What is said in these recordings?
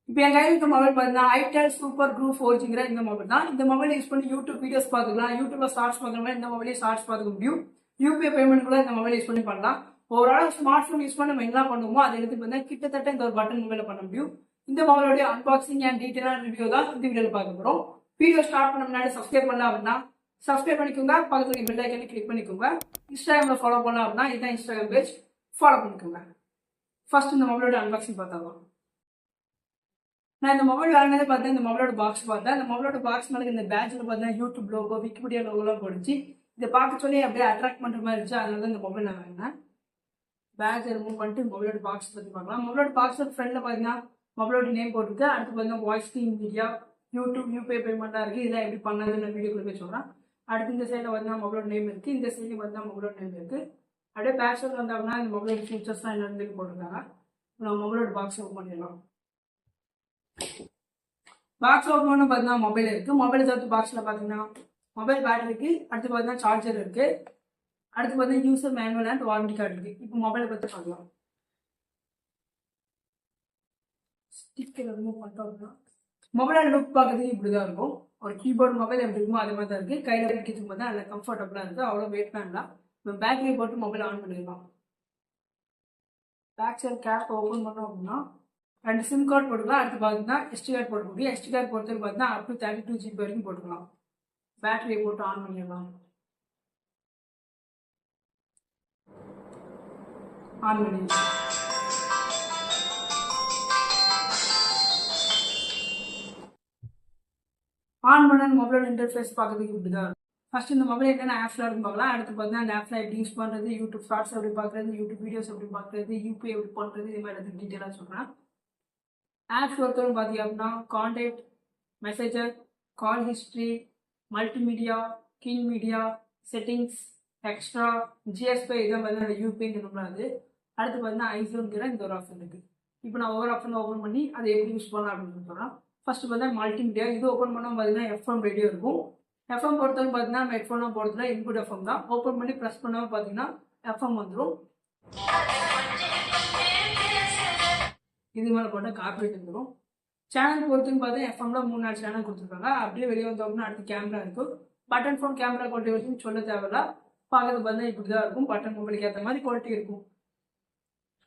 இப்போ என் கையில் இருக்க மொபைல் பார்த்தீங்கன்னா ஐடெல் சூப்பர் க்ரூ 4Gங்கிற இந்த மொபைல் தான். இந்த மொபைல் யூஸ் பண்ணி யூடியூப் வீடியோஸ் பார்த்துக்கலாம். யூடியூப்ல ஷார்ட்ஸ் பார்க்குற மாதிரி இந்த மொபைலே ஷார்ட்ஸ் பார்த்துக்க முடியும். யூபிஐ பேமெண்ட் கூட இந்த மொபைல் யூஸ் பண்ணி பண்ணலாம். ஓவரால் ஸ்மார்ட் ஃபோன் யூஸ் பண்ணி நம்ம என்ன பண்ணுவோமோ அதை எடுத்து வந்து கிட்டத்தட்ட இந்த ஒரு பட்டன் மொபைல பண்ண முடியும். இந்த மொபைலோடைய அன்பாக்சிங் அண்ட் டீட்டெயிலான ரிவ்யூ தான் இந்த வீடியோல பார்க்க போறோம். வீடியோ ஸ்டார்ட் பண்ண முன்னாடி சப்ஸ்கிரைப் பண்ணலாம் அப்படின்னா சப்ஸ்கிரைப் பண்ணிக்கோங்க. பக்கத்துல பெல் ஐக்கனை கிளிக் பண்ணிக்கோங்க. இன்ஸ்டாகிராம்ல ஃபாலோ பண்ணலாம் அப்படின்னா இதான் இன்ஸ்டாகிராம் பேஜ், ஃபாலோ பண்ணிக்கோங்க. ஃபர்ஸ்ட் இந்த மொபைலோட அன்பாக்சிங் பார்த்தாலும் நான் இந்த மொபைல் வாங்கினதே பார்த்தேன். இந்த மொபைலோட பாக்ஸ் பார்த்தேன். இந்த மொபைலோட பாக்ஸ் மேலே இந்த பேட்சில் பார்த்தீங்கன்னா யூடியூப் லோகோ, விக்கிபீடியா லோகோலாம் போடுச்சு. இதை பார்க்க சொல்லி அப்படியே அட்ராக்ட் பண்ணுற மாதிரி இருந்துச்சு. அதனால தான் இந்த மொபைல் நான் வாங்கினேன். பேட்சை ரிமூவ் பண்ணிட்டு மொபைலோட பாக்ஸ் பற்றி பார்க்கலாம். மொபைலோட பாக்ஸோட ஃப்ரெண்டில் பார்த்தீங்கன்னா மொபைலோட நேம் போட்டிருக்கு. அடுத்து பார்த்தீங்கன்னா voice team media, YouTube UPI பேமெண்ட்டாக இருக்குது. இதெல்லாம் எப்படி பண்ணாதுன்னு வீடியோக்குள்ள போய் சொல்கிறேன். அடுத்து இந்த சைடில் பார்த்தீங்கன்னா மொபைலோட நேம் இருக்குது. இந்த சைடில் பார்த்தீங்கன்னா மொபைலோட நேம் இருக்குது. அப்படியே பேக் சைடில் வந்தாங்கன்னா இந்த மொபைலோட ஃபீச்சர்ஸ்லாம் என்னென்னு போட்டிருக்காங்க. நம்ம மொபைலோட பாக்ஸ் ஓப்பன் பண்ணிடலாம். பாக்ஸ் ஓப்பன் பண்ண பார்த்தீங்கன்னா மொபைல் இருக்கு. மொபைல் தவிர்த்து பாக்ஸ்ல பார்த்தீங்கன்னா மொபைல் பேட்டரி இருக்கு. அடுத்து பார்த்தீங்கன்னா சார்ஜர் இருக்கு. அடுத்து பார்த்தீங்கன்னா user manual and warranty card இருக்கு. இப்போ மொபைலை பற்றி பார்க்கலாம். ஸ்டிக்கர் ரிமூவ் பண்ணிட்டோம் அப்படின்னா மொபைலோட லுக் பார்க்கறதுக்கு இப்படிதான் இருக்கும். ஒரு கீபோர்டு மொபைல் எப்படி இருக்குமோ அதே மாதிரி தான் இருக்கு. கையில் வைக்கிறதுக்கு பார்த்தா நல்லா கம்ஃபர்டபுளா இருக்கு. அவ்வளோ வெயிட் பண்ணலாம். நம்ம பேட்டரி போட்டு மொபைல் ஆன் பண்ணிடலாம். பேக் சைடு கேப் ஓப்பன் பண்ணோம் அப்படின்னா 2 சிம் கார்டு போட்டுக்கலாம். அடுத்து பார்த்தீங்கன்னா எஸ்டி கார்டு போட முடியும். எஸ்டி கார்டு பொறுத்தவரை பார்த்தீங்கன்னா அப் டு 32 GB வரைக்கும் போட்டுக்கலாம். பேட்டரியை போட்டு ஆன் பண்ணிடலாம். ஆன் பண்ணிடலாம். ஆன் பண்ண மொபைலோட இன்டர்ஃபேஸ் பார்க்கறதுக்கு இப்படிதான் இருக்கும். ஃபர்ஸ்ட் இந்த மொபைல் என்னென்ன ஆப்ஸ்லாம் இருக்கும் பார்க்கலாம். அடுத்து பார்த்தீங்கன்னா அந்த ஆப்ஸ்லாம் எப்படி யூஸ் பண்ணுறது, யூடியூப் ஷார்ட்ஸ் எப்படி பார்க்குறது, யூடியூப் வீடியோஸ் எப்படி பார்க்குறது, யூபிஐ எப்படி பண்ணுறது, இது மாதிரி எடுத்து டீட்டெயிலாக சொல்கிறேன். ஆப்ஸ் பொறுத்தவரை பார்த்தீங்க அப்படின்னா contact, messenger, call history, multimedia, king media, settings, extra, ஜிஎஸ்பை இதை பார்த்தீங்கன்னா யூபிஐங்கிறது. அடுத்து பார்த்தீங்கன்னா ஐஃபோன்கிற இந்த ஒரு ஆப்ஷன் இருக்குது. இப்போ நான் ஒவ்வொரு ஆப்ஷன் ஓப்பன் பண்ணி அதை எப்படி யூஸ் பண்ணலாம் அப்படின்னு சொல்கிறேன். ஃபர்ஸ்ட் பார்த்தீங்கன்னா மல்டிமீடியா. இது ஓப்பன் பண்ணால் பார்த்தீங்கன்னா எஃப்எம் ரேடியோ இருக்கும். எஃப்எம் பொறுத்தவரை பார்த்தீங்கன்னா நம்ம ஹெட்ஃபோனாக போகிறதுல இன்புட் எஃப்எம் தான். ஓப்பன் பண்ணி ப்ரெஸ் பண்ணாமல் பார்த்தீங்கன்னா எஃப்எம் வந்துடும். இது மேலே போட்டால் கார்பரேட் வந்துடும். சேனல் பொறுத்துன்னு பார்த்தா எஃப்எம்ல 3-4 சேனல் கொடுத்துருக்காங்க. அப்படியே வெளியே வந்தோம்னா அடுத்து கேமரா இருக்கும். பட்டன் ஃபோன் கேமரா குவாலிட்டி வரைக்கும் சொல்ல தேவையில்ல. பார்க்கறது பார்த்தா இப்படி தான் இருக்கும். பட்டன் மொபைலுக்கு ஏற்ற மாதிரி குவாலிட்டி இருக்கும்.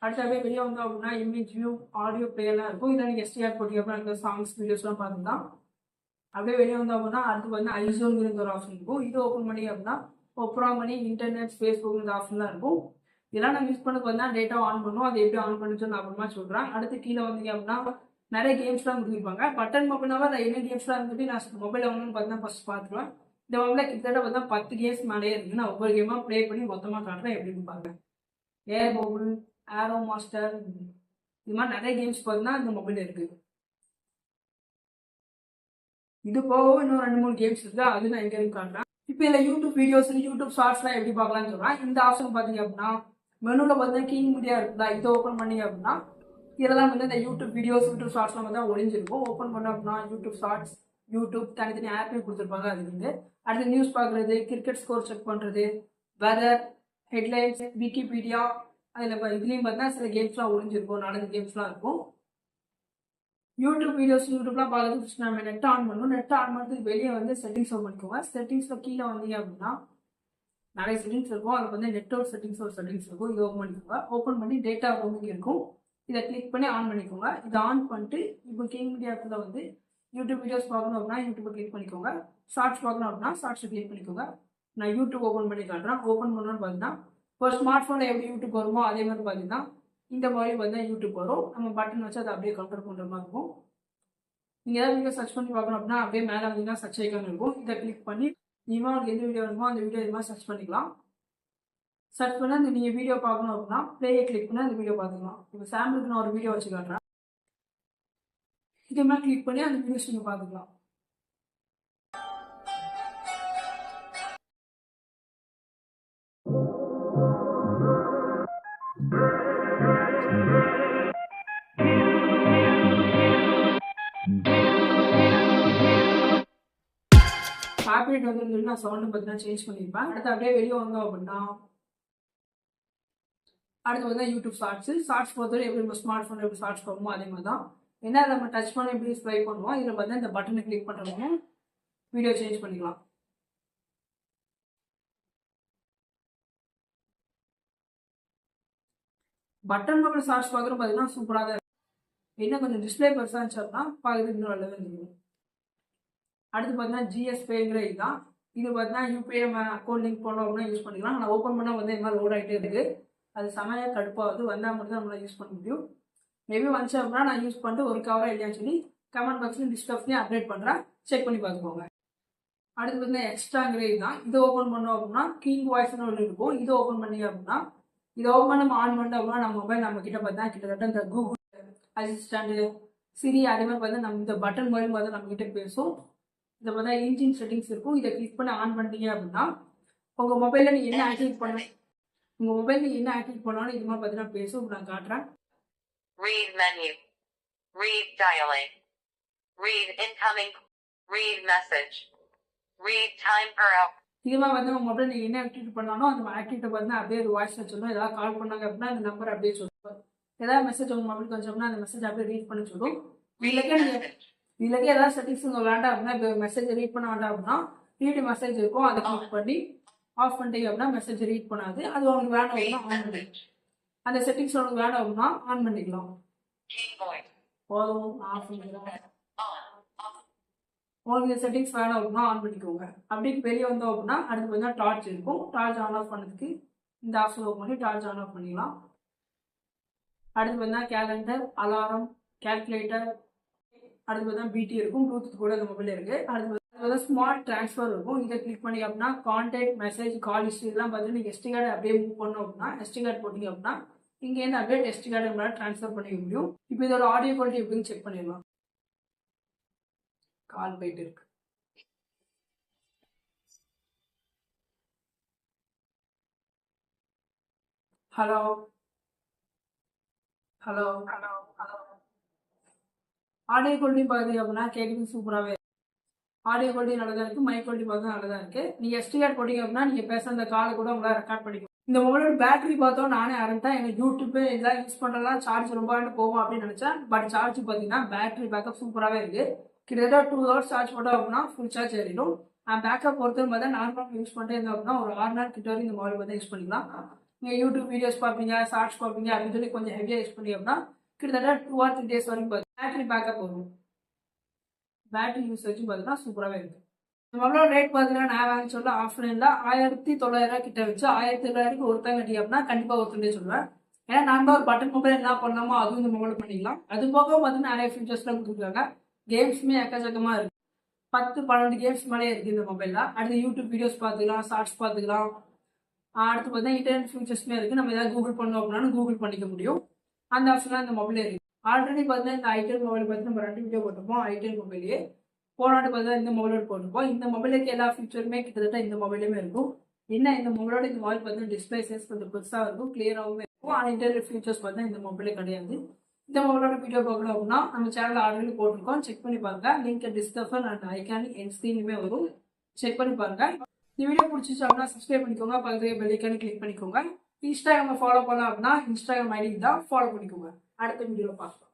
அடுத்து அப்படியே வெளியே வந்தோம் அப்படின்னா இமேஜ் வியூ, ஆடியோ பிளேயர்லாம் இருக்கும். இதில் நீங்கள் எஸ்டிஆர் போட்டி அப்படின்னா சாங்ஸ் வீடியோஸ்லாம் பார்த்துக்கலாம். அப்படியே வெளியே வந்தோம் அப்படின்னா அடுத்து பார்த்தீங்கன்னா ஐசோங்கிற ஒரு ஆப்ஷன் இருக்கும். இது ஓப்பன் பண்ணி அப்படின்னா ஒப்ரா மணி, இன்டர்நெட், ஃபேஸ்புக் ஆப்ஷன்லாம் இருக்கும். இதெல்லாம் நம்ம யூஸ் பண்ண பார்த்தீங்கன்னா டேட்டா ஆன் பண்ணுவோம். அதை எப்படி ஆன் பண்ணிச்சோன்னு நான் அப்புறமா சொல்கிறேன். அடுத்து கீழே வந்தீங்க அப்படின்னா நிறைய கேம்ஸ்லாம் கொடுத்துருப்பாங்க. பட்டன் மொபைல்னாவே நான் என்ன கேம்ஸ்லாம் இருந்துட்டு நான் மொபைல் வாங்கணும்னு பார்த்தீங்கன்னா ஃபர்ஸ்ட் பார்த்துருவேன். இந்த மொபைலில் கிட்டத்தட்ட பார்த்தா 10 கேம்ஸ் மேலேயே இருக்குது. நான் ஒவ்வொரு கேமாக ப்ளே பண்ணி மொத்தமாக காட்டுறேன் எப்படின்னு பாருங்க. ஏர் பபுள், ஏரோ மாஸ்டர், இது மாதிரி நிறைய கேம்ஸ் பார்த்தீங்கன்னா இந்த மொபைல் இருக்குது. இது போக இன்னும் 2-3 கேம்ஸ் இருக்குது. அது நான் எங்கேயும் காட்டுறேன். இப்போ இதில் யூடியூப் வீடியோஸ், யூடியூப் ஷார்ட்ஸ்லாம் எப்படி பார்க்கலாம்னு சொல்கிறேன். இந்த ஆப்ஷன் பார்த்தீங்க அப்படின்னா மெனுவில் பார்த்தீங்கன்னா கிங் மீடியா இருக்குதா, இதை ஓப்பன் பண்ணீங்க அப்படின்னா இதெல்லாம் வந்து இந்த யூடியூப் வீடியோஸ், யூடியூப் ஷார்ட்ஸ்லாம் வந்து ஒளிஞ்சிருக்கும். ஓப்பன் பண்ண அப்படின்னா யூடியூப் ஷார்ட்ஸ், யூடியூப் தனித்தனி ஆப்பே கொடுத்துருப்பாங்க. அதுக்கு வந்து அடுத்து நியூஸ் பார்க்குறது, கிரிக்கெட் ஸ்கோர் செக் பண்ணுறது, வெதர், ஹெட்லைன்ஸ், விக்கிபீடியா, அதில் இதுலேயும் பார்த்தீங்கன்னா சில கேம்ஸ்லாம் ஒளிஞ்சிருக்கும். 4 கேம்ஸ்லாம் இருக்கும். யூடியூப் வீடியோஸ், யூடியூப்லாம் பார்க்கறதுக்கு நம்ம நெட் ஆன் பண்ணணும். நெட் ஆன் பண்ணுறதுக்கு வெளியே வந்து செட்டிங்ஸ் ஓப்பன் பண்ணிக்கோங்க. செட்டிங்ஸில் கீழே வந்தீங்க அப்படின்னா நிறைய செட்டிங்ஸ் இருக்கும். அதுக்கு வந்து நெட்வொர்க் செட்டிங்ஸ் ஒரு செட்டிங்ஸ் இருக்கும். இது ஓப்பன் பண்ணிக்கோங்க. ஓப்பன் பண்ணி டேட்டா ரோமிங் இருக்கும். இதை கிளிக் பண்ணி ஆன் பண்ணிக்கோங்க. இதை ஆன் பண்ணிட்டு இப்போ கிங் மீடியாவில் வந்து யூடியூப் வீடியோஸ் பார்க்கணும் அப்படின்னா யூடியூப்பை கிளிக் பண்ணிக்கோங்க. ஷார்ட்ஸ் பார்க்கணும் அப்படின்னா ஷார்ட்ஸை கிளிக் பண்ணிக்கோங்க. நான் யூடியூப் ஓப்பன் பண்ணி காட்டுறேன். ஓப்பன் பண்ணணும்னு பார்த்தீங்கன்னா ஒரு ஸ்மார்ட் ஃபோனில் எப்படி யூடியூப் வருமோ அதே மாதிரி பார்த்தீங்கன்னா இந்த மாதிரி பார்த்தீங்கன்னா யூடியூப் வரும். நம்ம பட்டன் வச்சு அதை அப்படியே கண்ட்ரோல் பண்ணுற மாதிரி இருக்கும். நீங்கள் ஏதாவது வீடியோ சர்ச் பண்ணி பார்க்கணும் அப்படின்னா அப்படியே மேலே வந்தீங்கன்னா சர்ச் ஐக்கான் இருக்கும். இதை கிளிக் பண்ணி உங்களுக்கு எந்த வீடியோ வருமோ அந்த வீடியோ இது மாதிரி சர்ச் பண்ணிக்கலாம். சர்ச் பண்ண அந்த நீங்கள் வீடியோ பார்க்கணும் அப்படின்னா ப்ளேயை கிளிக் பண்ணி அந்த வீடியோ பார்த்துக்கலாம். இப்போ சாம்பிளுக்கு நான் ஒரு வீடியோ வச்சு காட்டுறேன். இதே மாதிரி கிளிக் பண்ணி அந்த வீடியோஸ் நீங்கள் பார்த்துக்கலாம். கார்பரேட் வந்து நான் சவுண்ட் பார்த்தீங்கன்னா சேஞ்ச் பண்ணியிருப்பேன். அடுத்து அப்படியே வெளியே வந்தோம் அப்படின்னா அடுத்து வந்து யூடியூப் ஷார்ட்ஸ் பொறுத்தவரை எப்படி நம்ம ஸ்மார்ட் ஃபோன் எப்படி ஷார்ட்ஸ் பார்ப்போமோ அதே மாதிரி தான். ஏன்னா நம்ம டச் பண்ணி எப்படி ஸ்வைப் பண்ணுவோம், இதில் பார்த்தீங்கன்னா இந்த பட்டனை கிளிக் பண்ணுறோம், வீடியோ சேஞ்ச் பண்ணிக்கலாம். பட்டன் மொபைல் ஷார்ட்ஸ் பார்க்குறோம் பார்த்தீங்கன்னா சூப்பராக தான் இருக்கும். இன்னும் கொஞ்சம் டிஸ்பிளே பெருசாக இருந்துச்சு அப்படின்னா பார்க்குறதுக்கு இன்னும் நல்லாவே இருந்துக்கும். அடுத்து பார்த்தீங்கன்னா ஜிஎஸ்பேங்கிற இதுதான். இது பார்த்தீங்கன்னா யூபிஐ அக்கௌண்ட் லிங்க் பண்ணோம் அப்படின்னா யூஸ் பண்ணிக்கலாம். ஆனால் ஓப்பன் பண்ணால் வந்து இந்த மாதிரி லோட் ஆகிட்டே இருக்குது. அது சமையல் கடுப்பாகுது, வந்தால் மட்டும் தான் நம்மளால் யூஸ் பண்ண முடியும். மேபி வந்துச்சு அப்படின்னா நான் யூஸ் பண்ணிட்டு ஒரு கவராக இல்லையான்னு சொல்லி கமெண்ட் பாக்ஸ்லையும் டிஸ்கிரிப்ஷன்லையும் அப்டேட் பண்ணுறேன், செக் பண்ணி பார்த்துக்கோங்க. அடுத்து பார்த்தீங்கன்னா எக்ஸ்ட்ராங்கிற இதுதான். இதை ஓப்பன் பண்ணோம் அப்படின்னா கிங் வாய்ஸ்னு ஒன்று இருக்கும். இதை ஓப்பன் பண்ணி அப்படின்னா இதை ஓப்பன் பண்ணி நம்ம ஆன் பண்ணிட்டோம் அப்படின்னா நம்ம மொபைல் நம்ம கிட்ட பார்த்தா கிட்டத்தட்ட இந்த கூகுள் அசிஸ்டண்ட், சிரி அதே மாதிரி பார்த்தா நம்ம இந்த பட்டன் மாதிரி பார்த்தா நம்ம கிட்ட பேசும். இதை பார்த்தா இன்ஜின் செட்டிங்ஸ் இருக்கும். இதை கிளிக் பண்ணி ஆன் பண்ணிட்டீங்க அப்படின்னா உங்கள் மொபைலில் நீங்கள் என்ன ஆக்டிவேட் பண்ண உங்கள் மொபைலில் என்ன ஆக்டிவேட் பண்ணாலும் இது மாதிரி பார்த்தீங்கன்னா பேசும். நான் காட்டுறேன். Read menu. Read dialing. Read incoming. Read message. Read time per hour. இது மாதிரி வந்து உங்கள் மொபைல் நீங்கள் என்ன ஆக்டிவேட் பண்ணாலும் அந்த ஆக்டிவேட்டை பார்த்தீங்கன்னா அப்படியே ஒரு வாய்ஸ் வச்சிடணும். ஏதாவது கால் பண்ணாங்க அப்படின்னா அந்த நம்பர் அப்படியே சொல்லுவோம். ஏதாவது மெசேஜ் உங்கள் மொபைலுக்கு வச்சோம்னா அந்த மெசேஜ் அப்படியே ரீட் பண்ணி சொல்லும். இதுலக்கே ஏதாவது செட்டிங்ஸ் உங்கள் வேண்டாம் அப்படின்னா இப்போ மெசேஜ் ரீட் பண்ண வேண்டாம் அப்படின்னா ரீட் மெசேஜ் இருக்கும், அதை கிளிக் பண்ணி ஆஃப் பண்ணிட்டீங்க அப்படின்னா மெசேஜ் ரீட் பண்ணாது. அது உங்களுக்கு வேணும் அப்படின்னா ஆன் பண்ணி அந்த செட்டிங்ஸ் உங்களுக்கு வேணும் அப்படின்னா ஆன் பண்ணிக்கலாம். போதும், ஆஃப் பண்ணிக்கலாம். உங்களுக்கு இந்த செட்டிங்ஸ் வேணும் அப்படின்னா ஆன் பண்ணிக்கோங்க. அப்படி வெளியே வந்தோம் அப்படின்னா அடுத்து பார்த்தீங்கன்னா டார்ச் இருக்கும். டார்ச் ஆன் ஆஃப் பண்ணதுக்கு இந்த ஆப்ஷன் ஓப்பன் பண்ணி டார்ச் ஆன் ஆஃப் பண்ணிக்கலாம். அடுத்து பார்த்தீங்கன்னா கேலண்டர், அலாரம், கால்குலேட்டர், அடுத்து பார்த்தீங்கன்னா பிடி இருக்கும். ப்ளூடூத் கூட இந்த மொபைல் இருக்கு. அடுத்து பார்த்தீங்கன்னா ஸ்மார்ட் டிரான்ஸ்ஃபர் இருக்கும். இதை கிளிக் பண்ணி அப்படின்னா கான்டாக்ட், மெசேஜ், கால் ஹிஸ்ட்ரி இதெல்லாம் பார்த்தீங்கன்னா நீங்கள் எஸ்டி கார்டு அப்படியே மூவ் பண்ணோம் அப்படின்னா எஸ்டி கார்டு போட்டிங்க அப்படின்னா இங்கேருந்து அப்படியே எஸ்டி கார்டு நம்மளால ட்ரான்ஸ்ஃபர் பண்ணிக்க முடியும். இப்போ இதோட ஆடியோ குவாலிட்டி எப்படின்னு செக் பண்ணிடலாம். கால் போயிட்டு இருக்கு. Hello hello hello hello audio quality பார்த்தீங்க அப்படின்னா கேட்குறது சூப்பராகவே இருக்கு. ஆடியோ குவாலிட்டி நல்லதாக இருக்குது, மைக் குவாலிட்டி பார்த்தா நல்லதாக இருக்குது. நீங்கள் எஸ்டி கார்டு போட்டிங்க அப்படின்னா நீங்கள் பேசுகிற அந்த காலை கூட உங்களால் ரெக்கார்ட் பண்ணிக்கலாம். இந்த மொபைலோட பேட்டரி பார்த்தோம் நானே ஆரம்பித்தேன். எனக்கு யூடியூப்பு இதெல்லாம் யூஸ் பண்ணுறதுலாம் சார்ஜ் ரொம்ப போகும் அப்படின்னு நினச்சேன். பட் சார்ஜ் பார்த்தீங்கன்னா பேட்டரி பேக்கப் சூப்பராகவே இருக்குது. கிட்டத்தட்ட 2 hours சார்ஜ் போட்டோம் அப்படின்னா ஃபுல் சார்ஜ் ஏறிடும். பேக்கப் பொறுத்தவரை பார்த்தா நார்மலாக யூஸ் பண்ணிட்டே இருந்தோம் அப்படின்னா ஒரு 6 நாள் கிட்ட வரைக்கும் இந்த மொபைல் பார்த்தா யூஸ் பண்ணிக்கலாம். நீங்கள் யூடியூப் வீடியோஸ் பார்ப்பீங்க, ஷார்ட்ஸ் பார்ப்பீங்க அப்படின்னு சொல்லி கொஞ்சம் ஹெவியாக யூஸ் பண்ணி அப்படின்னா கிட்டத்தட்ட 2 or 3 days வரைக்கும் பேட்டரி பேக்கப் வரும். பேட்டரி யூசேஜும் பார்த்தீங்கன்னா சூப்பராகவே இருக்குது. இந்த மொபைலோட ரேட் பார்த்தீங்கன்னா நான் வாங்கி சொல்ல ஆஃப்லைனில் 1900 கிட்ட வச்சு 1900 ஒருத்தங்க கட்டி அப்படின்னா கண்டிப்பாக ஒருத்தண்டே சொல்லுவேன். ஏன்னா நம்ம ஒரு பட்டன் மொபைல் என்ன பண்ணலாமோ அதுவும் இந்த மொபைல் பண்ணிக்கலாம். அது போக பார்த்தீங்கன்னா நிறைய ஃபீச்சர்ஸ்லாம் கொடுத்துருக்காங்க. கேம்ஸுமே எக்கச்சக்கமாக இருக்குது. 10-12 கேம்ஸ் மேலே இருக்குது இந்த மொபைலில். அடுத்து யூடியூப் வீடியோஸ் பார்த்துக்கலாம், ஷார்ட்ஸ் பார்த்துக்கலாம். அடுத்து பார்த்தீங்கன்னா இன்டர்நெட் ஃபீச்சர்ஸுமே இருக்குது. நம்ம ஏதாவது கூகுள் பண்ணோம் அப்படின்னா கூகுள் பண்ணிக்க முடியும். அந்த ஆப்ஷன்லாம் இந்த மொபைலே இருக்குது. ஆல்ரெடி பார்த்தீங்கன்னா இந்த ஐடெல் மொபைல் பார்த்து நம்ம 2 வீடியோ போட்டிருப்போம். ஐடெல் மொபைலே போனாட்டு பார்த்தா இந்த மொபைலோட போட்டிருப்போம். இந்த மொபைலுக்கு எல்லா ஃபீச்சருமே கிட்டத்தட்ட இந்த மொபைலுமே இருக்கும். என்ன இந்த மொபைலோட இந்த மொபைல் பார்த்தீங்கன்னா டிஸ்பிளே சைஸ் கொஞ்சம் பெருசாக இருக்கும், கிளியராகவும் இருக்கும். ஆனால் இன்டர்நெட் ஃபீச்சர்ஸ் பார்த்தீங்கன்னா இந்த மொபைலே கிடையாது. இந்த மொபைலோட வீடியோ பார்க்கணும் அப்படின்னா நம்ம சேனலில் ஆல்ரெடி போட்டிருக்கோம், செக் பண்ணி பாருங்க. லிங்க் டிஸ்கிரிப்ஷன் அண்ட் ஐகான் என் ஸ்க்ரீனுமே வரும், செக் பண்ணி பாருங்க. இந்த வீடியோ பிடிச்சிச்சு அப்படின்னா சப்ஸ்கிரைப் பண்ணிக்கோங்க, பக்கத்துலேயே பெல் ஐகானை கிளிக் பண்ணிக்கோங்க. இன்ஸ்டாகிராமை ஃபாலோ பண்ணலாம் அப்படின்னா இன்ஸ்டாகிராம் ஐடி தான் ஃபாலோ பண்ணிக்கோங்க. அடுத்த வீடியோ பார்க்கலாம்.